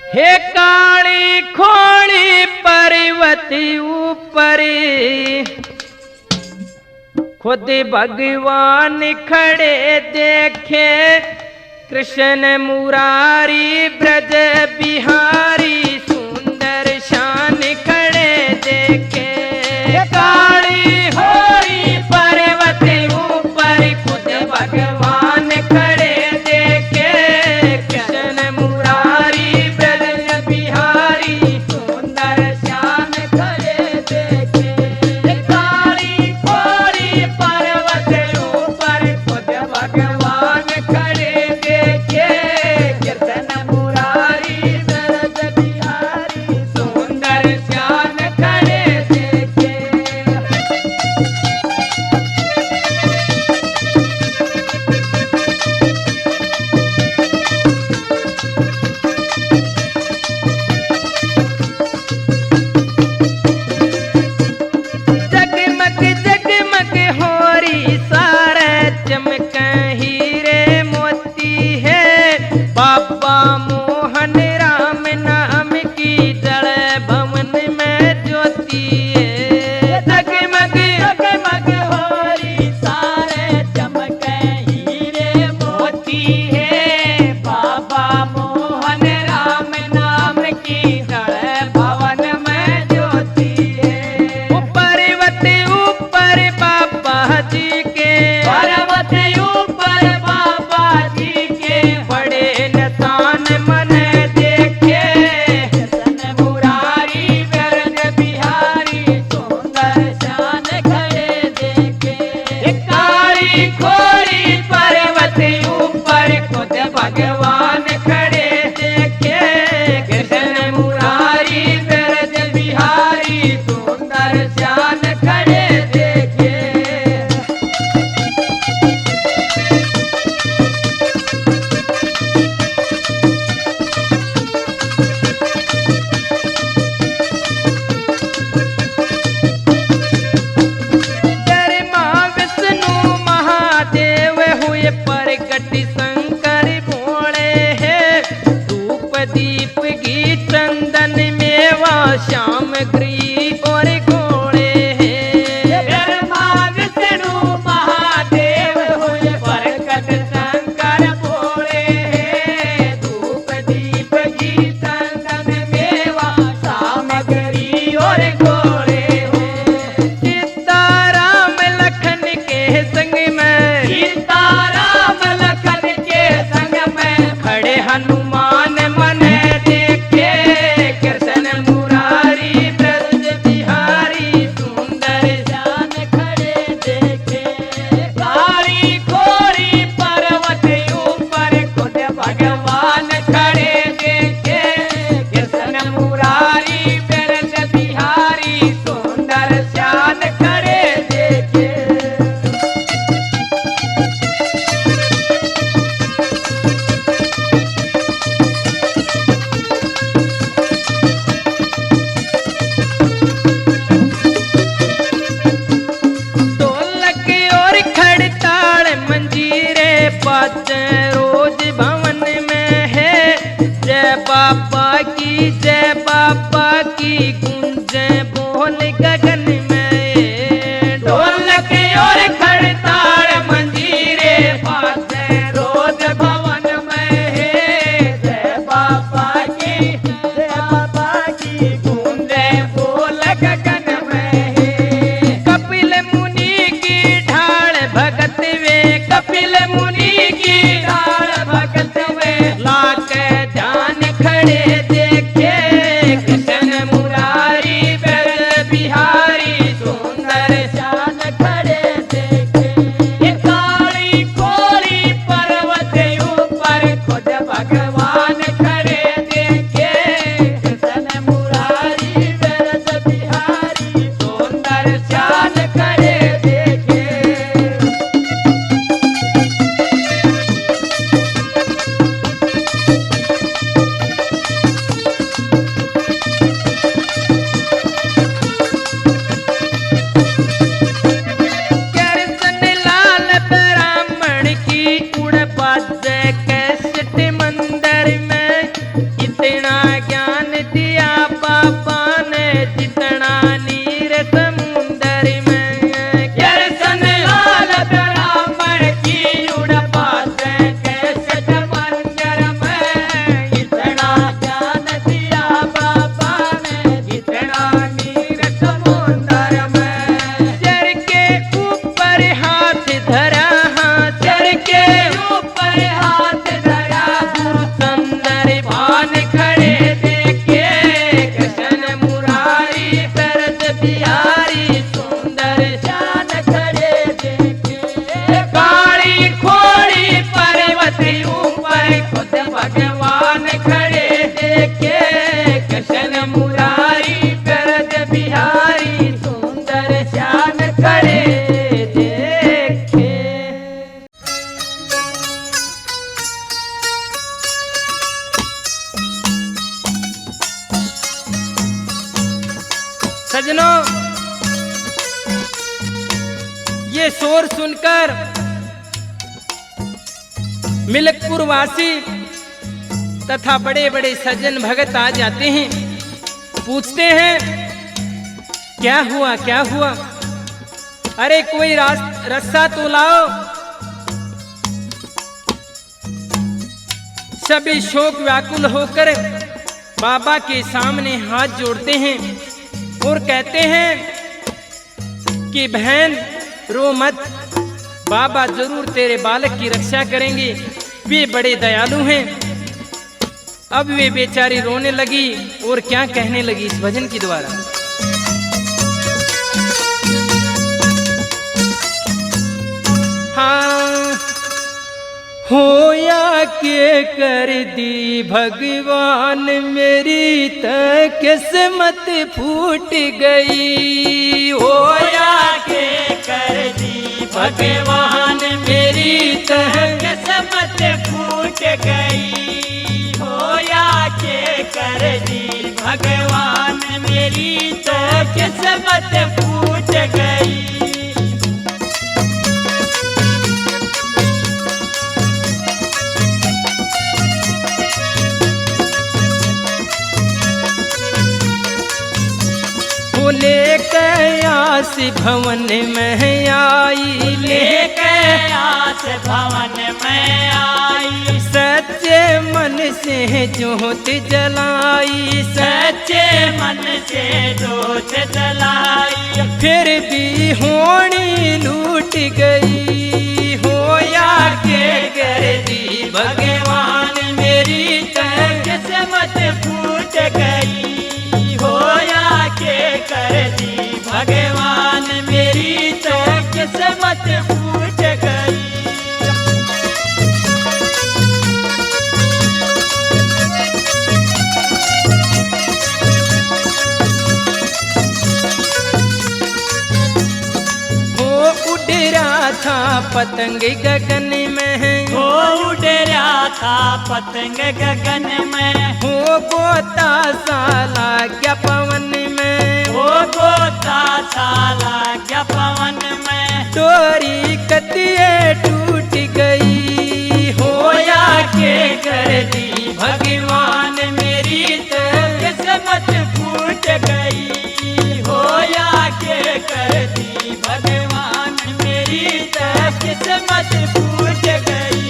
हे काली खोड़ी पर्वत ऊपर खुद भगवान खड़े देखे, कृष्ण मुरारी ब्रज बिहारी सुंदर शान खड़े देखे। काली खोड़ी पर्वत ऊपर खुद भगवान खड़े देखे, कृष्ण मुरारी ब्रज बिहारी सुंदर शान खड़े देखे। काली खोड़ी पर्वत ऊपर खुद भगवान खड़े देखे, कृष्ण मुरारी ब्रज बिहारी सुंदर शान खड़े देखे। जगमग जगमग होरी सारे चमक हीरे मोती है, बाबा मोहन राम नाम की जड़ भवन में ज्योति है। जगमग जगमग होरी सारे चमक हीरे मोती है, बाबा मोहन राम नाम की जड़ भवन में ज्योति है। पर्वत ऊपर बाबा जी के, पर्वत ऊपर बाबा जी के बड़े निशान मन देखे, कृष्ण मुरारी ब्रज बिहारी सुंदर शान खड़े देखे। काली खोड़ी पर्वत ऊपर खुद भगवान खड़े देखे, कृष्ण मुरारी ब्रज बिहारी सुंदर शान खड़े देखे। ब्रह्मा विष्णु महादेव हुए प्रकट, शंकर भोले है धूप दीप घी चंदन मेवा श्यामगिरी और घोड़े हैं। ब्रह्मा विष्णु महादेव हुए प्रकट, शंकर भोले है धूप दीप घी चंदन मेवा सामग्री और घोड़े हैं। सीताराम लखन के संग में, सीताराम लखन के संग में खड़े हनुमान मन देखे, कृष्ण मुरारी ब्रज बिहारी सुंदर शान खड़े देखे। काली खोड़ी पर्वत ऊपर खुद भगवान खड़े देखे, कृष्ण मुरारी ब्रज बिहारी सुंदर शान खड़े देखे। ढोलक और खड़ताल मंजीरे बाजे रोज भवन में है, जय बाबा की जय बाबा की गूंजे बोल गगन में। ढोलक और खड़ताल मंजीरे बाजे रोज भवन में है, जय बाबा की गूंजे बोल गगन में है। कपिल मुनि की ढाल भगत वे, कपिल मुनि की ढाल भगत वे लाख ध्यान खड़े देखे, कृष्ण मुरारी ब्रज बिहारी सुंदर शान खड़े देखे। काली खोड़ी पर्वत ऊपर खुद भगवान खड़े देखे, कृष्ण मुरारी ब्रज बिहारी सुंदर शान खड़े देखे। सजनों, ये शोर सुनकर मिल्कपुर वासी तथा बड़े बड़े सज्जन भगत आ जाते हैं, पूछते हैं क्या हुआ क्या हुआ, अरे कोई रस्सा तो लाओ। सभी शोक व्याकुल होकर बाबा के सामने हाथ जोड़ते हैं और कहते हैं कि बहन रो मत, बाबा जरूर तेरे बालक की रक्षा करेंगे, वे बड़े दयालु हैं। अब वे बेचारी रोने लगी और क्या कहने लगी इस भजन के द्वारा। हाँ, होया के कर दी भगवान मेरी त किस्मत फूट गई, होया के कर दी भगवान मेरी त किस्मत फूट गई, होया के कर दी भगवान मेरी तो किस्मत फूट गई। वो लेकर आस भवन में आई, लेकर आस भवन में आई, सच्चे मन से जोत जलाई, सच्चे मन से जोत जलाई, फिर भी होनी लूट गई, होया के कर दी भगवान मेरी तो किस्मत फूट गई, होया के कर दी भगवान मेरी तो किस्मत फूट गई। था पतंग गगन में, हो उड़ रहा था पतंग गगन में, हो गोता साला क्या पवन में, हो गोता साला क्या पवन में, डोरी कतिये टूट गई, होया के कर दी भगवान मेरी तो किस्मत फूट गई, होया के कर दी भगवान मेरी तो किस्मत फूट गई।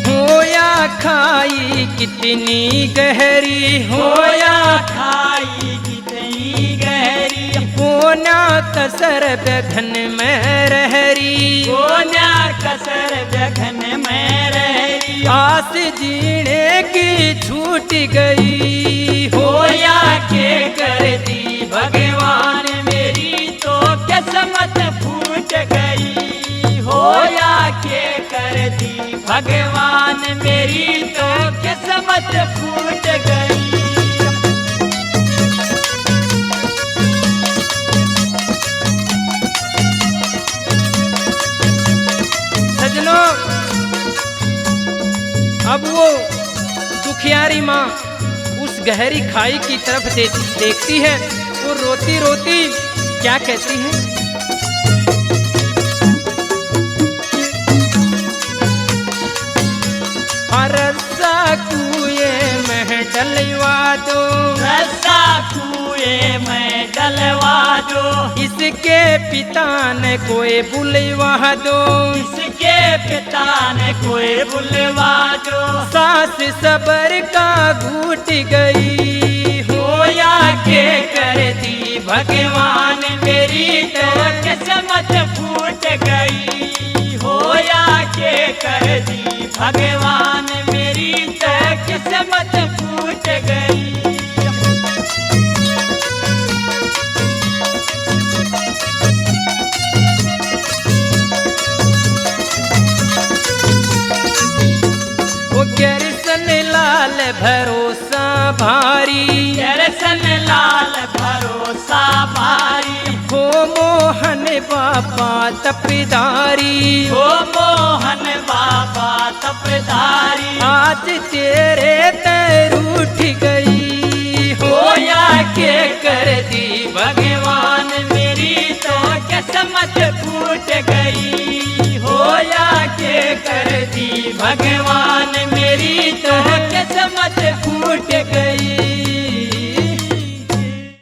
होया खाई कितनी गहरी, होया खाई कितनी गहरी, होना कसर बघन में रहरी, होना कसर बघन में रहरी, आस जीने की छूट गई, होया के कर दी भगवान मेरी तो किस्मत फूट गई, होया के कर दी भगवान मेरी तो किस्मत फूट गई। सजनों, अब वो दुखियारी माँ उस गहरी खाई की तरफ देखती है और रोती रोती क्या कहती है, रस्सा कुएं में डलवा दो, रस्सा कुएं में डलवा दो, इसके पिता ने कोई बुलवा दो, इसके पिता ने कोई बुलवा दो, सास सबर का घूट गई, होया के कर दी भगवान मेरी तो किस्मत फूट गई, होया के कर दी भगवान मेरी तो किस्मत फूट गई। वो कृष्ण लाल भरोसा भारी, कृष्ण लाल भरोसा भारी, हो मोहन बा बाबा तपदारी, हो मोहन बाबा तपदारी, आज तेरे ते रूठ गई, होया के कर दी भगवान मेरी तो किस्मत फूट गई, होया के कर दी भगवान